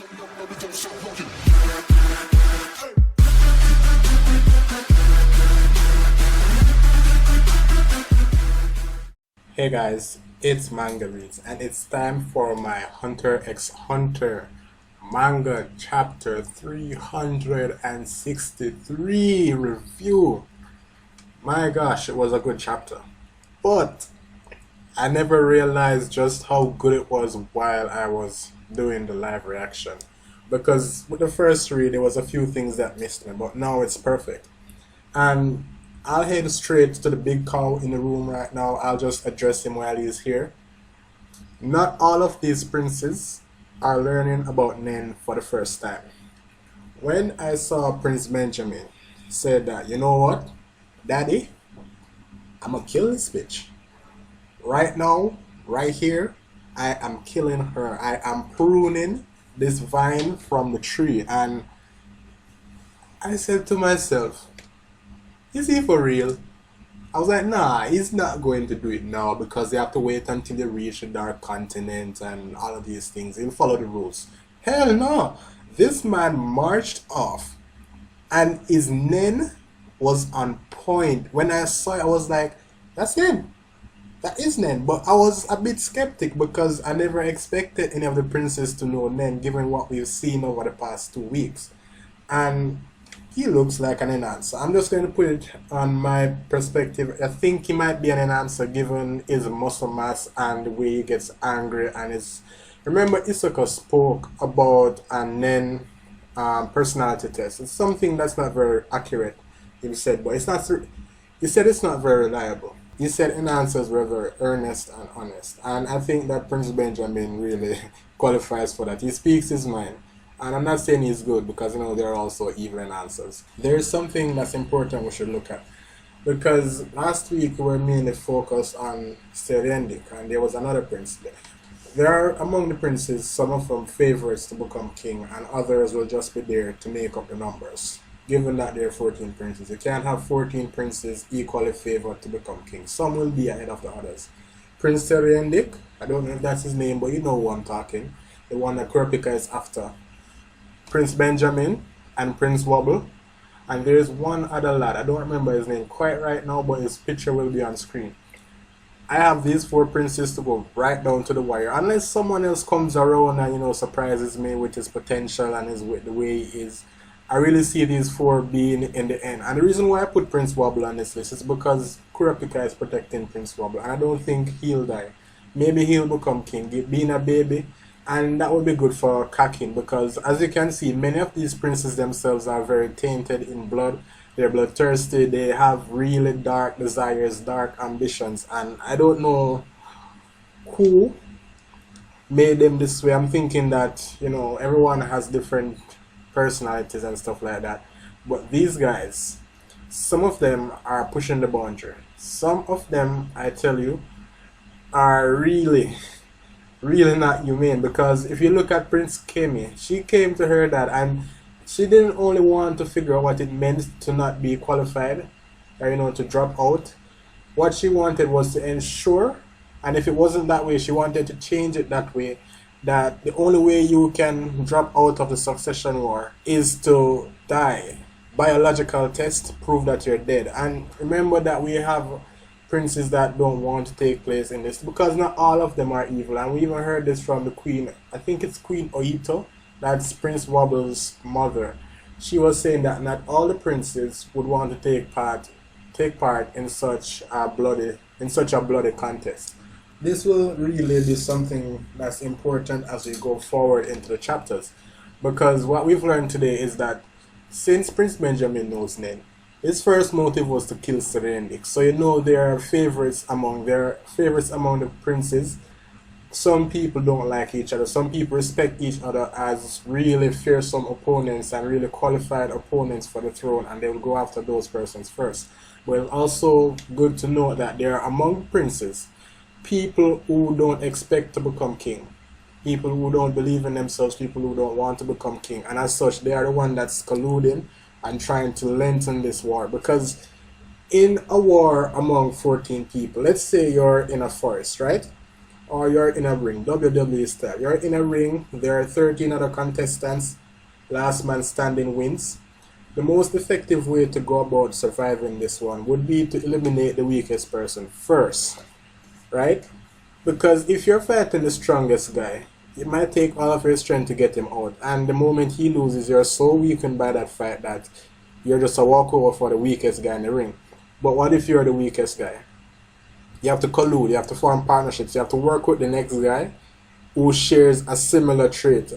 Hey guys, it's Manga Reads, and it's time for my Hunter x Hunter manga chapter 363 review. My gosh, it was a good chapter, but I never realized just how good it was while I was doing the live reaction. Because with the first read, there was a few things that missed me, but now it's perfect. And I'll head straight to the big cow in the room right now. I'll just address him while he's here. Not all of these princes are learning about Nen for the first time. When I saw Prince Benjamin said that, you know what, Daddy, I'm gonna kill this bitch. Right now, right here, I am killing her. I am pruning this vine from the tree. And I said to myself, is he for real? I was like, nah, he's not going to do it now because they have to wait until they reach the Dark Continent and all of these things. He'll follow the rules. Hell no. This man marched off and his Nen was on point. When I saw it, I was like, that's him. That is Nen. But I was a bit skeptic because I never expected any of the princes to know Nen given what we've seen over the past 2 weeks. And he looks like an enhancer. I'm just going to put it on my perspective. I think he might be an enhancer given his muscle mass and the way he gets angry and his... Remember Isuka spoke about a Nen personality test. It's something that's not very accurate, he said, but it's not... He said it's not very reliable. He said enhancers were very earnest and honest. And I think that Prince Benjamin really qualifies for that. He speaks his mind. And I'm not saying he's good because, you know, there are also evil enhancers. There is something that's important we should look at. Because last week we were mainly focused on Serendik and there was another prince there. There are among the princes, some of them favorites to become king and others will just be there to make up the numbers. Given that there are 14 princes, you can't have 14 princes equally favored to become king. Some will be ahead of the others. Prince Serendik, I don't know if that's his name, but you know who I'm talking. The one that Kurapika is after. Prince Benjamin and Prince Wobble, and there's one other lad, I don't remember his name quite right now, but his picture will be on screen. I have these 4 princes to go right down to the wire, unless someone else comes around and, you know, surprises me with his potential and with the way he is. I really see these 4 being in the end, and the reason why I put Prince Wobble on this list is because Kurapika is protecting Prince Wobble, and I don't think he'll die. Maybe he'll become king, being a baby. And that would be good for Kakin because, as you can see, many of these princes themselves are very tainted in blood. They're bloodthirsty. They have really dark desires, dark ambitions. And I don't know who made them this way. I'm thinking that, you know, everyone has different personalities and stuff like that. But these guys, some of them are pushing the boundary. Some of them, I tell you, are really not humane, because if you look at Prince Kemi, she came to her dad and she didn't only want to figure out what it meant to not be qualified or, you know, to drop out. What she wanted was to ensure, and if it wasn't that way, she wanted to change it that way, that the only way you can drop out of the succession war is to die. Biological test prove that you're dead. And remember that we have princes that don't want to take place in this because not all of them are evil, and we even heard this from the queen. I think it's Queen Oito, that's Prince Wobble's mother. She was saying that not all the princes would want to take part in such a bloody contest. This will really be something that's important as we go forward into the chapters, because what we've learned today is that since Prince Benjamin knows Nen, his first motive was to kill Serendik. So you know there are favorites among the princes. Some people don't like each other. Some people respect each other as really fearsome opponents and really qualified opponents for the throne, and they will go after those persons first. But it's also good to know that there are among princes people who don't expect to become king. People who don't believe in themselves, people who don't want to become king. And as such, they are the one that's colluding and trying to lengthen this war, because in a war among 14 people, let's say you're in a forest, right? or you're in a ring, WWE style. You're in a ring, there are 13 other contestants, last man standing wins. The most effective way to go about surviving this one would be to eliminate the weakest person first, right? Because if you're fighting the strongest guy, it might take all of your strength to get him out, and the moment he loses, you're so weakened by that fight that you're just a walkover for the weakest guy in the ring. But what if you're the weakest guy? You have to collude, you have to form partnerships, you have to work with the next guy who shares a similar trait,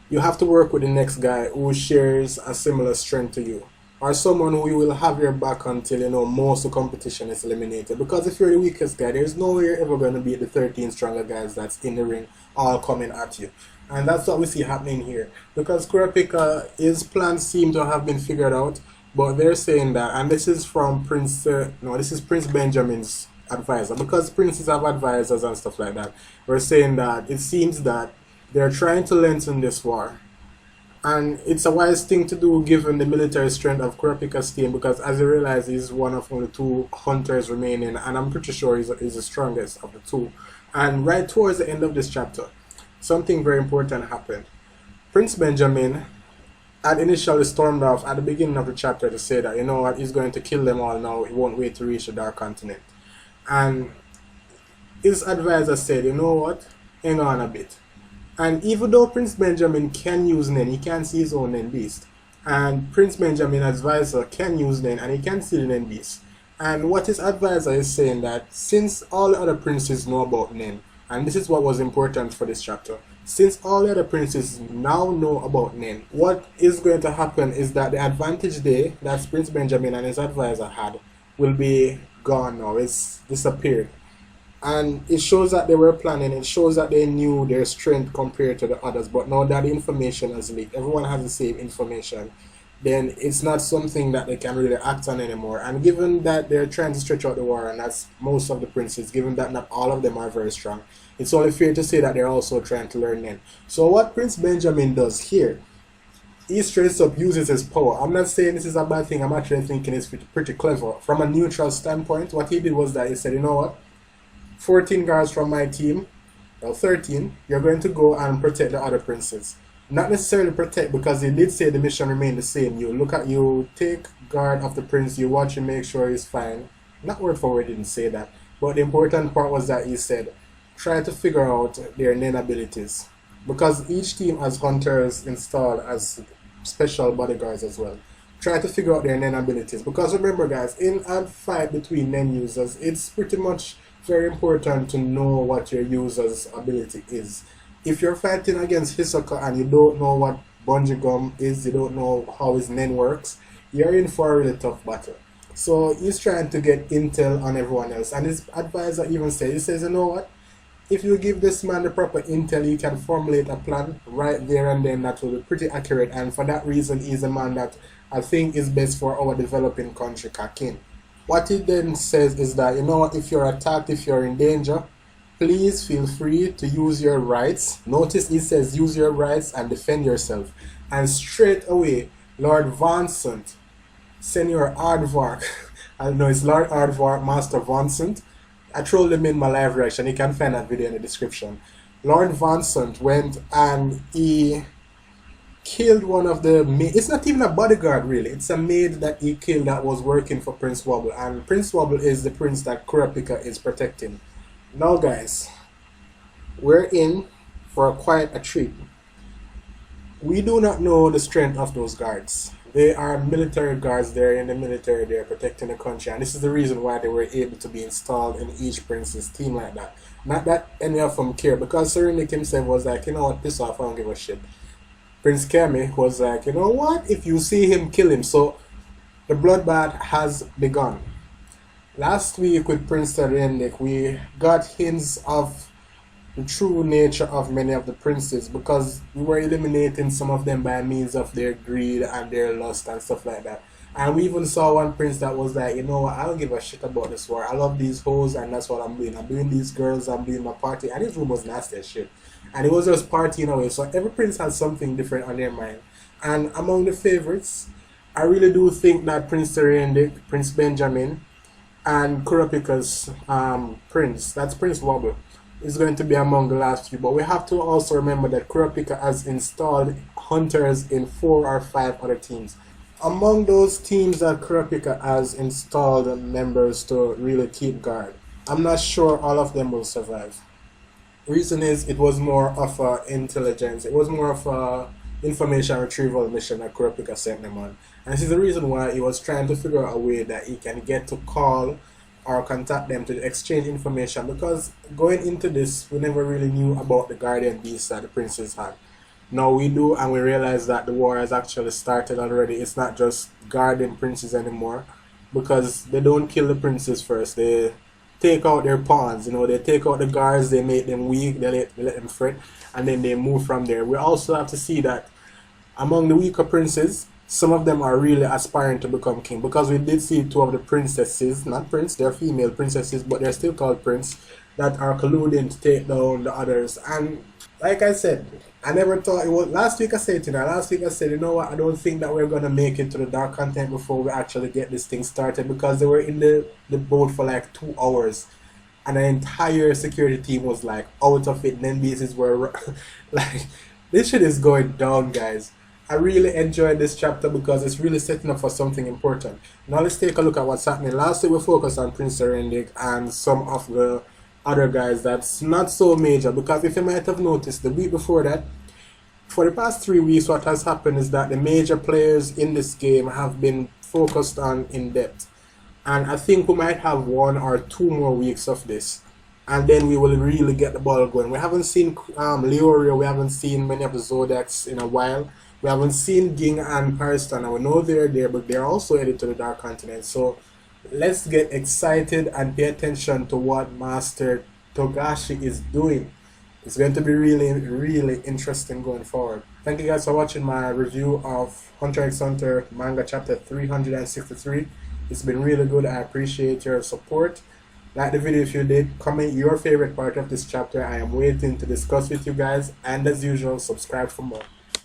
you have to work with the next guy who shares a similar strength to you, or someone who you will have your back until most of the competition is eliminated. Because if you're the weakest guy, there's no way you're ever going to beat the 13 stronger guys that's in the ring all coming at you. And that's what we see happening here. Because Kurapika, his plans seem to have been figured out, but they're saying that, and this is from this is Prince Benjamin's advisor, because princes have advisors and stuff like that. We're saying that it seems that they're trying to lengthen this war, and it's a wise thing to do given the military strength of Kurapika's team, because as you realize, he's one of only 2 hunters remaining, and I'm pretty sure he's the strongest of the 2. And right towards the end of this chapter, something very important happened. Prince Benjamin had initially stormed off at the beginning of the chapter to say that, what, he's going to kill them all now, he won't wait to reach the Dark Continent. And his advisor said, what, hang on a bit. And even though Prince Benjamin can use Nen, he can see his own Nen beast. And Prince Benjamin's advisor can use Nen, and he can see the Nen beast. And what his advisor is saying that since all the other princes know about Nen, and this is what was important for this chapter, since all the other princes now know about Nen, what is going to happen is that the advantage that Prince Benjamin and his advisor had will be gone now. It's disappeared. And it shows that they were planning, it shows that they knew their strength compared to the others, but now that the information has leaked, everyone has the same information, then it's not something that they can really act on anymore. And given that they're trying to stretch out the war, and that's most of the princes, given that not all of them are very strong, it's only fair to say that they're also trying to learn Nen. So what Prince Benjamin does here, he straight up uses his power. I'm not saying this is a bad thing, I'm actually thinking it's pretty clever. From a neutral standpoint, what he did was that he said, you know what, 14 guards from my team, well 13, you're going to go and protect the other princes. Not necessarily protect, because he did say the mission remained the same. You take guard of the prince, you watch him, make sure he's fine. Not word for word, he didn't say that. But the important part was that he said, try to figure out their Nen abilities. Because each team has hunters installed as special bodyguards as well. Try to figure out their Nen abilities. Because remember guys, in a fight between Nen users, it's pretty much very important to know what your user's ability is. If you're fighting against Hisoka and you don't know what Bungee Gum is, you don't know how his Nen works, you're in for a really tough battle. So he's trying to get intel on everyone else, and his advisor even says, he says, you know what, if you give this man the proper intel, he can formulate a plan right there and then that will be pretty accurate, and for that reason he's a man that I think is best for our developing country, Kakin. What he then says is that, you know what, if you're attacked, if you're in danger, please feel free to use your rights. Notice he says use your rights and defend yourself. And straight away, Lord Vincent, Senior Aardvark, I don't know, it's Lord Aardvark, Master Vincent. I trolled him in my live reaction, you can find that video in the description. Lord Vincent went and he killed one of the maids. It's not even a bodyguard really, it's a maid that he killed that was working for Prince Wobble, and Prince Wobble is the prince that Kurapika is protecting. Now guys, we're in for quite a treat. We do not know the strength of those guards. They are military guards, they're in the military, they're protecting the country, and this is the reason why they were able to be installed in each prince's team like that. Not that any of them care, because Sir Nick himself was like, you know what, piss off, I don't give a shit. Prince Kemi was like, you know what, if you see him, kill him. So the bloodbath has begun. Last week with Prince Terendik, we got hints of the true nature of many of the princes, because we were eliminating some of them by means of their greed and their lust and stuff like that. And we even saw one prince that was like, you know what, I don't give a shit about this war. I love these hoes and that's what I'm doing. I'm doing these girls, I'm doing my party. And his room was nasty as shit. And it was just partying away. So every prince has something different on their mind. And among the favorites, I really do think that Prince Terendik, Prince Benjamin, and Kurapika's prince, that's Prince Wobble, is going to be among the last few, but we have to also remember that Kurapika has installed hunters in 4 or 5 other teams. Among those teams that Kurapika has installed members to really keep guard, I'm not sure all of them will survive. Reason is it was more of a intelligence, it was more of a information retrieval mission that Kurapika sent them on. And this is the reason why he was trying to figure out a way that he can get to call or contact them to exchange information, because going into this we never really knew about the guardian beasts that the princes had. Now we do, and we realize that the war has actually started already. It's not just guarding princes anymore, because they don't kill the princes first. They take out their pawns, they take out the guards, they make them weak, they let them fret, and then they move from there. We also have to see that among the weaker princes, some of them are really aspiring to become king, because we did see 2 of the princesses, not prince, they're female princesses, but they're still called prince, that are colluding to take down the others. And like I said, I never thought it was. Last week I said, you know what, I don't think that we're gonna make it to the dark content before we actually get this thing started, because they were in the boat for like 2 hours, and the entire security team was like out of it. And then bases were like, this shit is going down, guys. I really enjoyed this chapter because it's really setting up for something important. Now let's take a look at what's happening. Last week we focused on Prince Serendik and some of the other guys that's not so major, because if you might have noticed, the week before that, for the past 3 weeks, what has happened is that the major players in this game have been focused on in depth. And I think we might have 1 or 2 more weeks of this, and then we will really get the ball going. We haven't seen Leorio, we haven't seen many of the Zodiacs in a while. We haven't seen Ging and Paristan, and we know they're there, but they're also headed to the Dark Continent. So let's get excited and pay attention to what Master Togashi is doing. It's going to be really, really interesting going forward. Thank you guys for watching my review of Hunter x Hunter Manga Chapter 363. It's been really good. I appreciate your support. Like the video if you did. Comment your favorite part of this chapter. I am waiting to discuss with you guys. And as usual, subscribe for more.